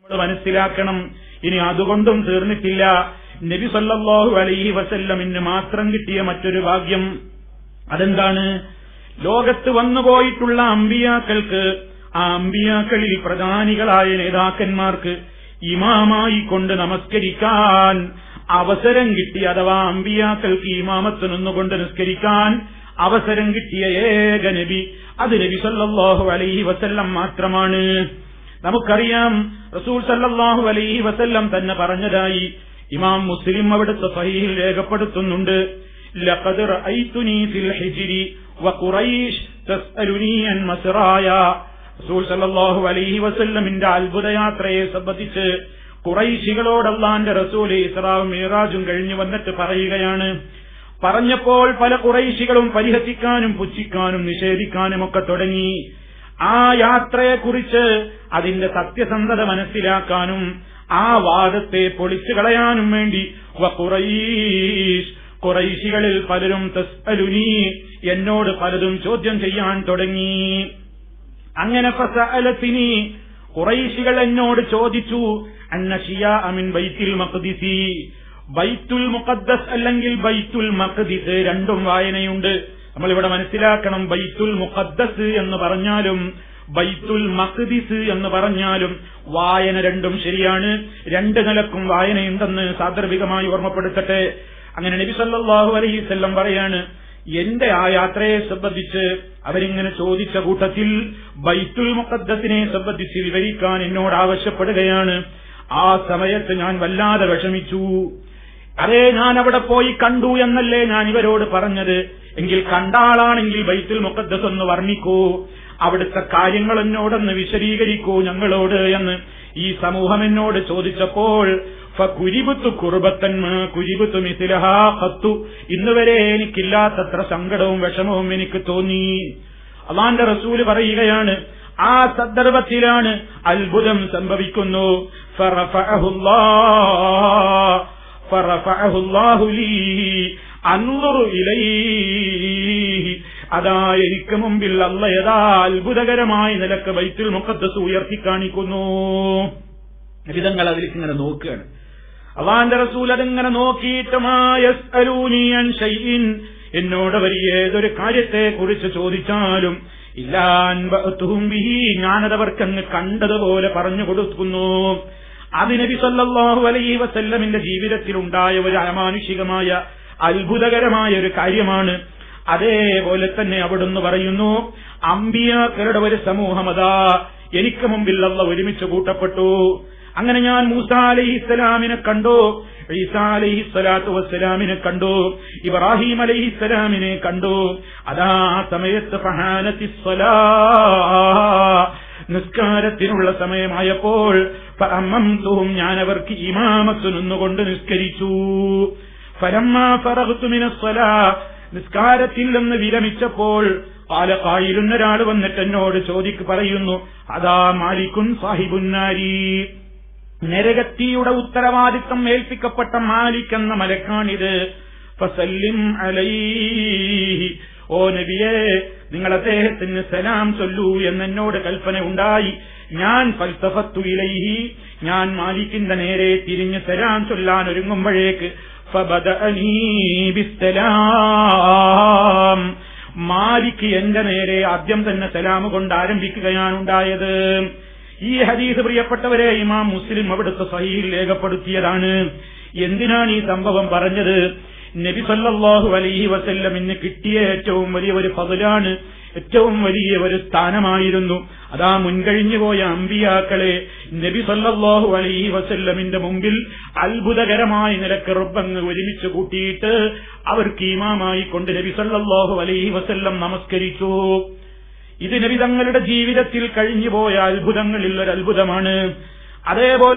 മനസ്സിലാക്കണം. ഇനി അതുകൊണ്ടും തീർന്നിട്ടില്ല. നബി സല്ലല്ലാഹു അലൈഹി വസല്ലമിന് മാത്രം കിട്ടിയ മറ്റൊരു ഭാഗ്യം അതെന്താണ്? ലോകത്ത് വന്നുപോയിട്ടുള്ള അമ്പിയാക്കൾക്ക്, ആ അമ്പിയാക്കളിൽ പ്രധാനികളായ നേതാക്കന്മാർക്ക് ഇമാമായി കൊണ്ട് നമസ്കരിക്കാൻ അവസരം കിട്ടി. അഥവാ അമ്പിയാക്കൾക്ക് ഇമാമത്ത് നിന്നുകൊണ്ട് നിസ്കരിക്കാൻ അവസരം കിട്ടിയ ഏക നബി അത് നബി സല്ലല്ലാഹു അലൈഹി വസല്ലം മാത്രമാണ്. നമുക്കറിയാം, റസൂൽ സല്ലല്ലാഹു അലൈഹി വസല്ലം തന്നെ പറഞ്ഞതായി ഇമാം മുസ്ലിം അവിടുത്തെ സഹീഹിൽ രേഖപ്പെടുത്തുന്നുണ്ട്. ലഖദ് റഅയ്തുനി ഫിൽ ഹിജ്രി വഖുറൈശ് തസ്അലുനി അൻ മസ്റായ. റസൂൽ സല്ലല്ലാഹു അലൈഹി വസല്ലമിന്റെ അത്ഭുതയാത്രയെ സംബന്ധിച്ച് ഖുറൈശികളോട് അല്ലാഹുവിന്റെ റസൂൽ ഇസ്രാഉം മിഅ്റാജും കഴിഞ്ഞു വന്നിട്ട് പറയുകയാണ്. പറഞ്ഞപ്പോൾ പല ഖുറൈശികളും പരിഹസിക്കാനും പുച്ഛിക്കാനും നിഷേധിക്കാനും ഒക്കെ തുടങ്ങി. ആ യാത്രയെക്കുറിച്ച് അതിന്റെ സത്യസന്ധത മനസ്സിലാക്കാനും ആ വാദത്തെ പൊളിച്ചു കളയാനും വേണ്ടി ഖുറൈശികളിൽ പലരും തസ്അലുനി, എന്നോട് പലതും ചോദ്യം ചെയ്യാൻ തുടങ്ങി. അങ്ങനെ ഫസഅലതിനി, ഖുറൈശികൾ എന്നോട് ചോദിച്ചു, അന്ന ശിയാ മിൻ ബൈത്തുൽ മഖ്ദിസി, ബൈത്തുൽ മുഖദ്ദസ് അല്ലെങ്കിൽ ബൈത്തുൽ മഖ്ദിസ് രണ്ടും വായനയുണ്ട്. നമ്മളിവിടെ മനസ്സിലാക്കണം, ബൈത്തുൽ മുഖദ്ദസ് എന്ന് പറഞ്ഞാലും ബൈത്തുൽ മഖ്ദിസ് എന്ന് പറഞ്ഞാലും വായന രണ്ടും ശരിയാണ്. രണ്ട് നിലക്കും വായനയുണ്ടെന്ന് സാന്ദർഭികമായി ഓർമ്മപ്പെടുത്തട്ടെ. അങ്ങനെ നബി സല്ലല്ലാഹു അലൈഹി വസല്ലം പറയാണ്, എന്റെ ആ യാത്രയെ സംബന്ധിച്ച് അവരിങ്ങനെ ചോദിച്ച കൂട്ടത്തിൽ ബൈത്തുൽ മുഖദ്ദസിനെ സംബന്ധിച്ച് വിവരിക്കാൻ എന്നോട് ആവശ്യപ്പെടുകയാണ്. ആ സമയത്ത് ഞാൻ വല്ലാതെ വിഷമിച്ചു. അതേ, ഞാൻ അവിടെ പോയി കണ്ടു എന്നല്ലേ ഞാൻ ഇവരോട് പറഞ്ഞത്? എങ്കിൽ കണ്ടാളാണെങ്കിൽ ബൈത്തുൽ മുഖദ്ദസ് ഒന്ന് വർണ്ണിക്കൂ, അവിടുത്തെ കാര്യങ്ങൾ എന്നോടൊന്ന് വിശദീകരിക്കൂ ഞങ്ങളോട് എന്ന് ഈ സമൂഹം എന്നോട് ചോദിച്ചപ്പോൾ ഫകുരിബതു ഖുർബത്തൻ മാ കുരിബതു മിസ്ലഹാ ഖത്തു, ഇന്നുവരെ എനിക്കില്ലാത്തത്ര സങ്കടവും വിഷമവും എനിക്ക് തോന്നി. അല്ലാഹുവിന്റെ റസൂൽ പറയുകയാണ്, ആ സന്ദർഭത്തിലാണ് അത്ഭുതം സംഭവിക്കുന്നു. ഫറഫഅഹുല്ലാഹു ലീ അൻദുറു ഇലൈഹി, അതാ എനിക്ക് മുമ്പിൽ അല്ലാഹ് യഥാ അത്ഭുതകരമായ നിലക്ക് ബൈത്തുൽ മുഖദ്ദസ് ഉയർത്തി കാണിക്കുന്നു. വിധങ്ങൾ അതിലേക്ക് ഇങ്ങനെ നോക്കുകയാണ്. അല്ലാഹുവിന്റെ റസൂൽ അതിങ്ങനെ നോക്കിയിട്ട് മാ യസ്അലൂനി അൻ ശൈഇൻ, എന്നോട് ഏതൊരു കാര്യത്തെ കുറിച്ച് ചോദിച്ചാലും ഇല്ലാ അൻബഅതുഹും ബിഹി, ഞാനതവർക്കങ്ങ് കണ്ടതുപോലെ പറഞ്ഞു കൊടുക്കുന്നു. അത് നബി സല്ലല്ലാഹു അലൈഹി വസല്ലമിന്റെ ജീവിതത്തിൽ ഉണ്ടായ ഒരു അമാനുഷികമായ അത്ഭുതകരമായ ഒരു കാര്യമാണ്. അതേപോലെ തന്നെ അവിടുന്ന് പറയുന്നു, അമ്പിയാക്കളുടെ ഒരു സമൂഹം അതാ എനിക്ക് മുമ്പിൽ അല്ലാഹ് ഒരുമിച്ച് കൂട്ടപ്പെട്ടു. അങ്ങനെ ഞാൻ മൂസാ അലൈഹിസ്സലാമിനെ കണ്ടു, ഈസാ അലൈഹിസ്സലാത്തു വസ്സലാമിനെ കണ്ടു, ഇബ്രാഹിം അലൈഹിസ്സലാമിനെ കണ്ടു. അതാ സമയത്ത് ഫഹാനത്തിസ്സലാ, നിസ്കാരത്തിനുള്ള സമയമായപ്പോൾ ഫഅമ്മംതുഹും, ഞാൻ അവർക്ക് ഇമാമത്ത് നിന്നുകൊണ്ട് നിസ്കരിച്ചു. ഫലമ്മാ ഫറഗ്തു മിനസ്സലാ, നിസ്കാരത്തിൽ നിന്ന് വിരമിച്ചപ്പോൾ ഖാല ഖായിലുൻ, ഒരാൾ വന്നിട്ട് എന്നോട് പറയുന്നു, അതാ മാലിക്കുൻ സാഹിബുന്നാരി, നരകത്തിയുടെ ഉത്തരവാദിത്വം ഏൽപ്പിക്കപ്പെട്ട മാലിക് എന്ന മലക്കാണിത്. ഫസല്ലിം അലൈഹി, ഓ നബിയേ നിങ്ങൾ അദ്ദേഹത്തിന് സലാം ചൊല്ലൂ എന്നോട് കൽപ്പന ഉണ്ടായി. ഞാൻ ഫൽതഫത്തു ഇലൈഹി, ഞാൻ മാലിക്കിന്റെ നേരെ തിരിഞ്ഞ് സലാം ചൊല്ലാൻ ഒരുങ്ങുമ്പോഴേക്ക് ഫബദഅനീ ബിസ്സലാം, മാലിക് എന്റെ നേരെ ആദ്യം തന്നെ സലാം കൊണ്ട് ആരംഭിക്കുകയാണ് ഉണ്ടായത്. ഈ ഹദീസ് പ്രിയപ്പെട്ടവരെ ഇമാം മുസ്ലിം അവിടുത്തെ സഹീഹിൽ രേഖപ്പെടുത്തിയതാണ്. എന്തിനാണ് ഈ സംഭവം പറഞ്ഞത്? നബി സല്ലല്ലാഹു അലൈഹി വസല്ലമിന് കിട്ടിയ ഏറ്റവും വലിയ ഒരു ഫضലാണ്, ഏറ്റവും വലിയ ഒരു സ്ഥാനമായിരുന്നു. അതാ മുൻകഴിഞ്ഞുപോയ അമ്പിയാക്കളെ നബി സല്ലല്ലാഹു അലൈഹി വസല്ലമിന്റെ മുമ്പിൽ അത്ഭുതകരമായ നിലക്ക് റബ്ബങ്ങ് ഒരുമിച്ച് കൂട്ടിയിട്ട് അവർക്ക് ഇമാമായി കൊണ്ട് നബി സല്ലല്ലാഹു അലൈഹി വസല്ലം നമസ്കരിച്ചു. ഇത് നബി തങ്ങളുടെ ജീവിതത്തിൽ കഴിഞ്ഞുപോയ അത്ഭുതങ്ങളിൽ ഒരു അത്ഭുതമാണ്. അതേപോലെ